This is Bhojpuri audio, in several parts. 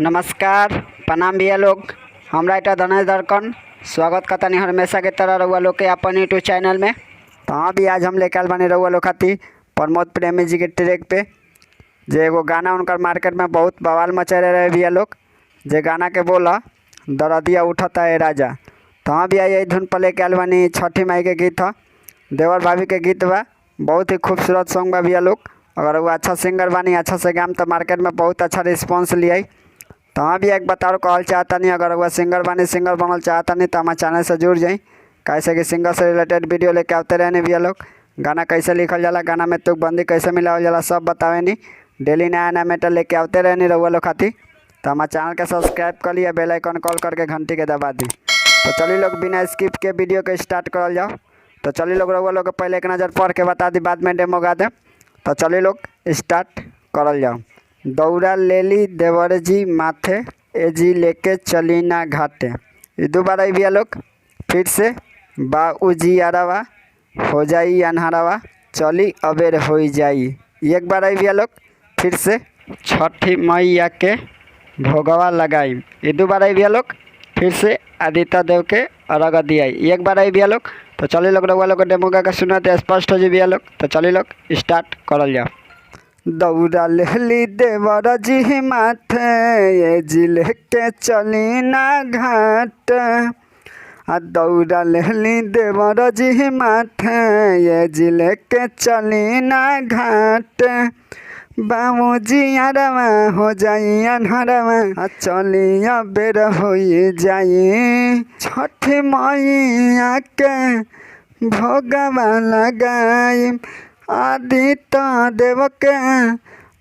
नमस्कार प्रणाम भैया लोग। हमरा इटा धनेश दर्कन स्वागत करता हमेशा के तरह रउआ लोग के अपन यूट्यूब चैनल में। तो हाँ भी आज हम लेकर आल बनी रउआ लोग खातिर प्रमोद प्रेमी जी के ट्रैक पे जे एगो गाना उनकर मार्केट में बहुत बवाल मचले रहे भैया लोग। जे गाना के बोला दरदिया उठता है राजा। तो हाँ भैया यही धुन पर लेके आल बनी छठी माई के गीत ह, देवर भाभी के गीत बा। बहुत ही खूबसूरत सॉन्ग बा भैया लोग। अगर वो अच्छा सिंगर बानी अच्छा से गाम तो मार्केट में बहुत अच्छा रिस्पॉन्स लिया। तो हाँ भी एक बताओ कहल चाहता नहीं, अगर वह सिंगर बानी सिंगर बनल चाहता नहीं तो हमारे चैनल से जुड़ जाई। कैसे कि सिंगर से रिलेटेड वीडियो लेके आते रहने भैया लोग। गाना कैसे लिखल जाला, गाना में तुक बंदी कैसे मिलावल जाला सब बतावे नहीं। डेली नया नया मैटर लेके आते रहने रउआ लोग खातिर। तो हमारे चैनल के सब्सक्राइब कर लिया, बेल आइकन कॉल करके घंटी के दबा दी। तो चलिए लोग बिना स्किप के वीडियो के स्टार्ट करल जाओ। तो चलिए लोग रउआ लोग पहले एक नज़र पढ़ के बता दी, बाद में डेमो गा दे। तो चलिए लोग स्टार्ट करल जाओ। दौड़ा लेली देवर जी माथे एजी लेके चली ना घाटे। ये दोबारा भैया लोग फिर से बा उजियारवा हो जाई अन्हारवा चली अबेर हो जाई। एक बार भैया लोग फिर से छठी मैया के भोगवा लगाई। ये दोबारा भैया लोग फिर से आदित्य देव के अर्घ दियाई। एक बार भैया लोग। तो चलिए लोग रउआ लोग डेमो गा के सुनाते स्पष्ट हो जी भैया लोग। तो चलिए लोग स्टार्ट करल जाओ। दौड़ा लेली देवर जी माथे ये जिले के चली ना घाट। दौड़ा लेली देवर जी माथे ये जिले के चली ना घाट। बाबूजी अरवा हो जाई अन्हरवा चली अबेर हो जाई। छठी मैया के भोगवा लगाई आदित्य देव के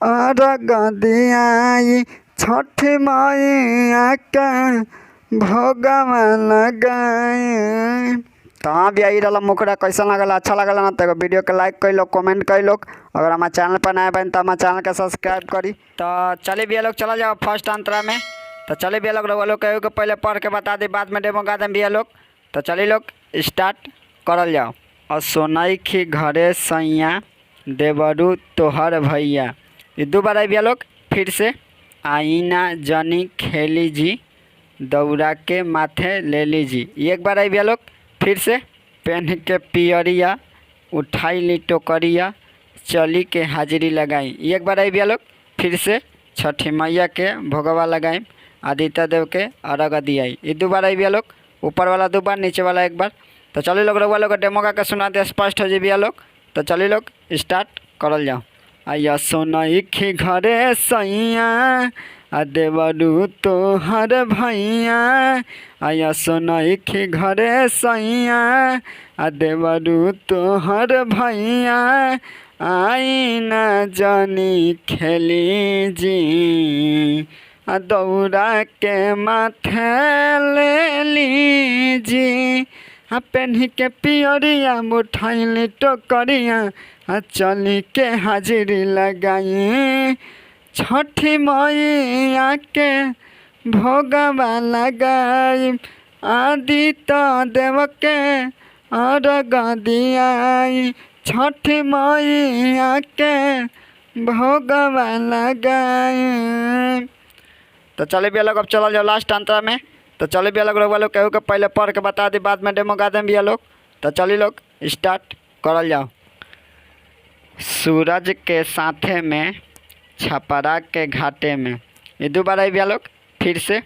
अर्घ दियाई। छठी मैया के भोगवा लगाई। तो हाँ भैया ये रहा मुखड़ा कैसा लगल, अच्छा लगल ना तो वीडियो के लाइक कर लो, कमेंट कर लो। अगर हमारे चैनल पर नए बन तो हमारे चैनल के सब्सक्राइब करी। तो चलिए भैया लोग चला जाओ फर्स्ट अंतरा में। तो चलिए भैया लोग रउआ लोग कहो कि पहले पढ़ के बता दी, बाद में डेमो गा दें भैया लोग। तो चलिए लोग स्टार्ट करल जाओ। और सोनाई खी घरे सैया देवरू तोहर भैया। ये दोबारा भैया लोग फिर से आईना जनी खेली जी दौड़ा के माथे ले लीजी। एक बार आई भैया लोग फिर से पहन के पियरिया उठाई ली टोकरिया चली के हाजिरी लगाई। एक बार आई भैया लोग फिर से छठी मैया के भोगवा लगाई आदित्य देव के अर्घ दियाई। ये दोबारा आई भैया लोग, ऊपर वाला दो बार नीचे वाला एक बार। तो चलिए लोग रउआ लोग डेमो गा के सुनाते स्पष्ट हो जी भैया लोग। तो चलिए लोग स्टार्ट करल जाओ। आया सोनाई खी घरे सैया देवरू तोहर भैया। आया सोनाई खी घरे सैया देवरू तोहर भैया। आई न जानी खेली जी दौड़ा के माथे ले लीजी। पहन के पियरिया उठाई टोकरिया चली के हाजिरी लगाई। छठी मैया के भोगवा लगाई आदित्य देव के अर्घ दियाई। छठी मैया के भोगवा लगाई। तो चले भैया लोग अब चला जाओ लास्ट अंतरा में। तो चलिए भैया लोग रउआ लोग कहो कि पहले पढ़ के बता दी, बाद में डेमो गा दें भैया लोग। तो चलिए लोग स्टार्ट करल जाओ। सूरज के साथे में छपरा के घाटे में। ये दोबारा भैया लोग फिर से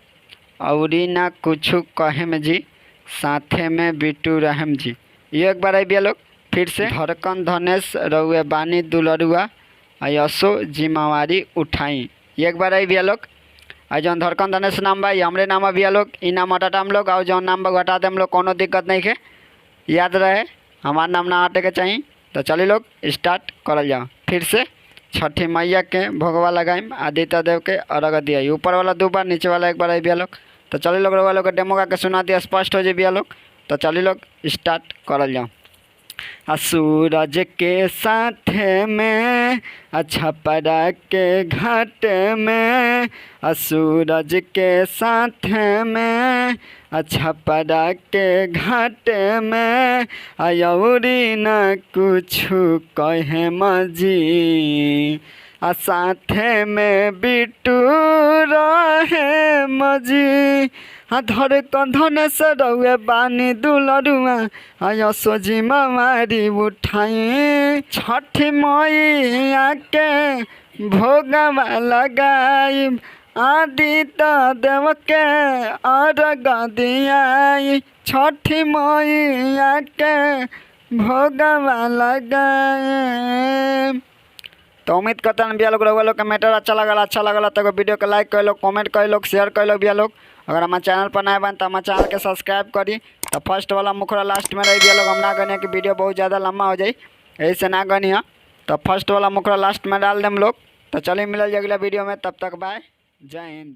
औरी ना कुछ कहम जी साथे में बिटू रहम जी। ये एक बार भैया लोग फिर से धड़कन धनेश रउए बानी दुलरुआ यसो जिम्मेवारी उठाई। एक बार भैया लोग आज जौन धड़कन धनेश नाम बा ये हमरे नाम है भैया लोग। ई नाम हटाता हम लोग और जौन नाम बा घटा दे हम लोग, कोनो दिक्कत नहीं है, याद रहे हमारा नाम ना हटे के चाहिए। तो चलिए लोग स्टार्ट करल जाओ। फिर से छठी मैया के भोगवा लगाई आदित्य देव के अर्घ दिया। ऊपर वाला दो बार नीचे वाला एक बार आई भैया लोग। तो चलिए लोग रउआ लोग डेमो गा के सुना दिया स्पष्ट हो जाए भैया लोग। तो चलिए लोग स्टार्ट करल जाओ। सूरज के साथ में छपरा के घाट में। सूरज के साथ में छपरा के घाट में। अयौरी न कुछ कहे मजी आ साथे में बिट्टू रहे मजी हाँ धर कंधन से रउए बानी दुलरुआ आया सोजी मारी उठाई छठी मैया के भोगवा लगाई आदित्य देव के अर्घ दियाई छठी मैया के भोगवा लगाए। तो उम्मीद करता हूँ भैया लोग रउआ लोग का मैटर अच्छा लगला तो वीडियो को लाइक कर लो, कमेंट कर लो, शेयर कर लो भैया लोग। अगर हमारे चैनल पर नए बन तो हमारे चैनल के सब्सक्राइब करी। तो फर्स्ट वाला मुखरा लास्ट में रही भैया लोग, हम ना गनी कि वीडियो बहुत ज़्यादा लंबा हो जाए यही से ना गनी है। तो फर्स्ट वाला मुखरा लास्ट में डाल दें हम लोग। तो चलिए मिल जाए अगला वीडियो में, तब तक बाय, जय हिंद।